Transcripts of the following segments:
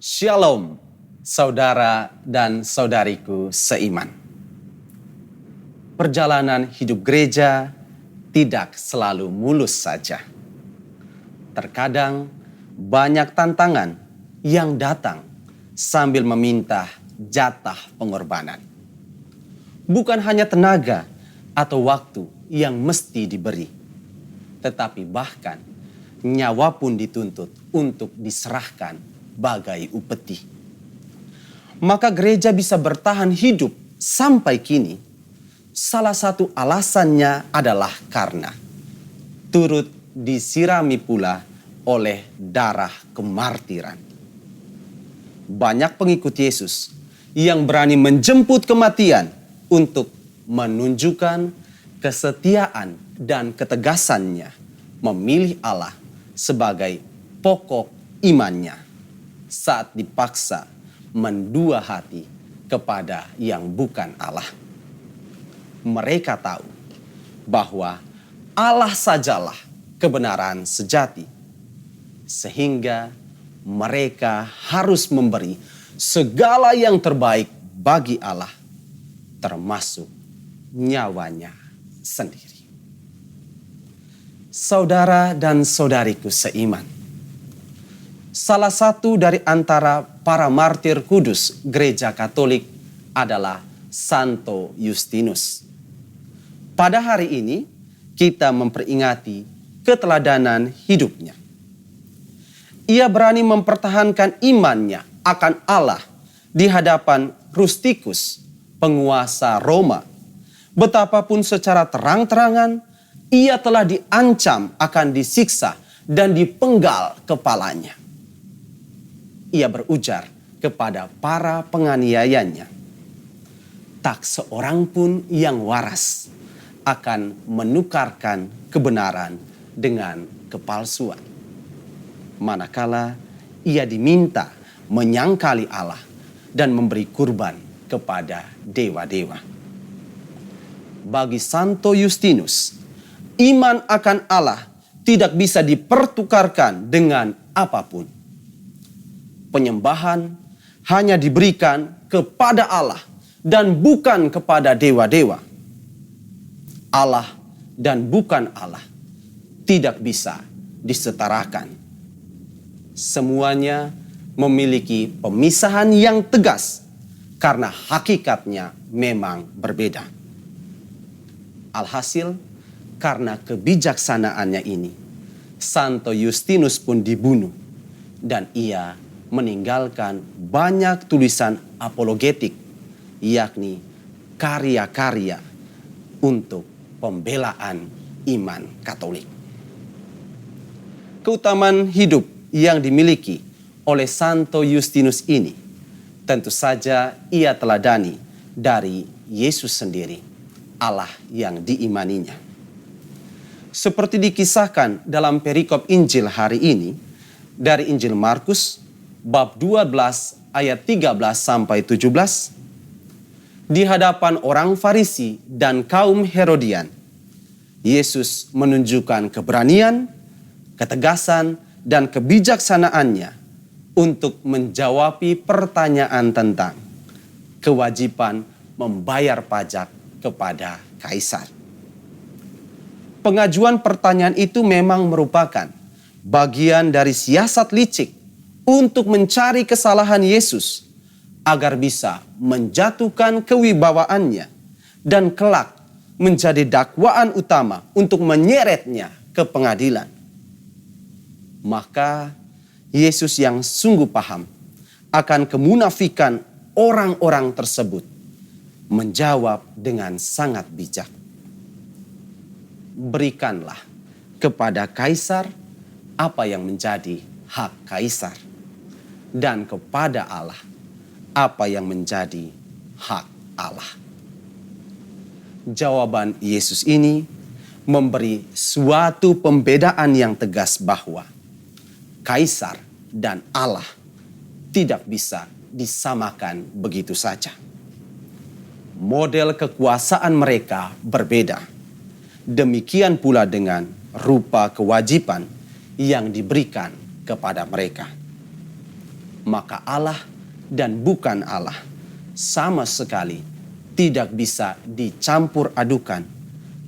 Shalom, saudara dan saudariku seiman. Perjalanan hidup gereja tidak selalu mulus saja. Terkadang banyak tantangan yang datang sambil meminta jatah pengorbanan. Bukan hanya tenaga atau waktu yang mesti diberi, tetapi bahkan nyawa pun dituntut untuk diserahkan bagai upeti. Maka gereja bisa bertahan hidup sampai kini. Salah satu alasannya adalah karena turut disirami pula oleh darah kemartiran. Banyak pengikut Yesus yang berani menjemput kematian untuk menunjukkan kesetiaan dan ketegasannya memilih Allah sebagai pokok imannya saat dipaksa mendua hati kepada yang bukan Allah. Mereka tahu bahwa Allah sajalah kebenaran sejati, sehingga mereka harus memberi segala yang terbaik bagi Allah, termasuk nyawanya sendiri. Saudara dan saudariku seiman, salah satu dari antara para martir kudus Gereja Katolik adalah Santo Justinus. Pada hari ini kita memperingati keteladanan hidupnya. Ia berani mempertahankan imannya akan Allah di hadapan Rusticus, penguasa Roma. Betapapun secara terang-terangan ia telah diancam akan disiksa dan dipenggal kepalanya. Ia berujar kepada para penganiayanya, tak seorang pun yang waras akan menukarkan kebenaran dengan kepalsuan. Manakala ia diminta menyangkali Allah dan memberi kurban kepada dewa-dewa. Bagi Santo Justinus, iman akan Allah tidak bisa dipertukarkan dengan apapun. Penyembahan hanya diberikan kepada Allah dan bukan kepada dewa-dewa. Allah dan bukan Allah tidak bisa disetarakan. Semuanya memiliki pemisahan yang tegas karena hakikatnya memang berbeda. Alhasil, karena kebijaksanaannya ini, Santo Justinus pun dibunuh dan ia meninggalkan banyak tulisan apologetik, yakni karya-karya untuk pembelaan iman Katolik. Keutamaan hidup yang dimiliki oleh Santo Justinus ini tentu saja ia teladani dari Yesus sendiri, Allah yang diimaninya. Seperti dikisahkan dalam perikop Injil hari ini dari Injil Markus bab 12 ayat 13 sampai 17, di hadapan orang Farisi dan kaum Herodian, Yesus menunjukkan keberanian, ketegasan, dan kebijaksanaannya untuk menjawabi pertanyaan tentang kewajiban membayar pajak kepada Kaisar. Pengajuan pertanyaan itu memang merupakan bagian dari siasat licik untuk mencari kesalahan Yesus agar bisa menjatuhkan kewibawaannya dan kelak menjadi dakwaan utama untuk menyeretnya ke pengadilan. Maka Yesus yang sungguh paham akan kemunafikan orang-orang tersebut menjawab dengan sangat bijak. Berikanlah kepada Kaisar apa yang menjadi hak Kaisar, dan kepada Allah apa yang menjadi hak Allah. Jawaban Yesus ini memberi suatu pembedaan yang tegas bahwa Kaisar dan Allah tidak bisa disamakan begitu saja. Model kekuasaan mereka berbeda. Demikian pula dengan rupa kewajiban yang diberikan kepada mereka. maka Allah dan bukan Allah sama sekali tidak bisa dicampur adukan,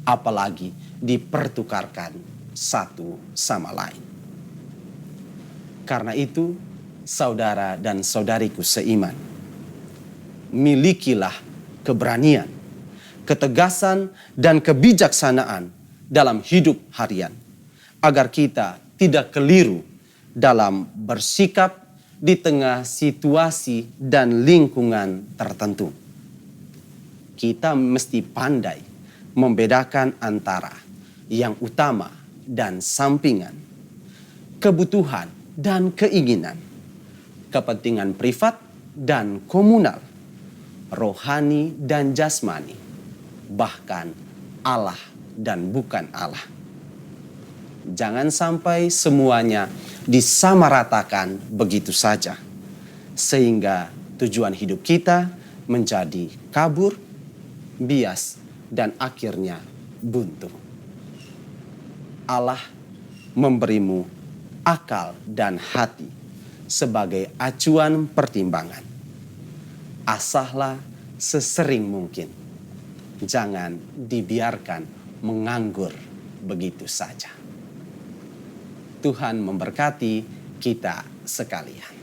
apalagi dipertukarkan satu sama lain. Karena itu, saudara dan saudariku seiman, milikilah keberanian, ketegasan, dan kebijaksanaan dalam hidup harian, agar kita tidak keliru dalam bersikap di tengah situasi dan lingkungan tertentu. Kita mesti pandai membedakan antara yang utama dan sampingan, kebutuhan dan keinginan, kepentingan privat dan komunal, rohani dan jasmani, bahkan Allah dan bukan Allah. Jangan sampai semuanya disamaratakan begitu saja, sehingga tujuan hidup kita menjadi kabur, bias, dan akhirnya buntu. Allah memberimu akal dan hati sebagai acuan pertimbangan. Asahlah sesering mungkin. Jangan dibiarkan menganggur begitu saja. Tuhan memberkati kita sekalian.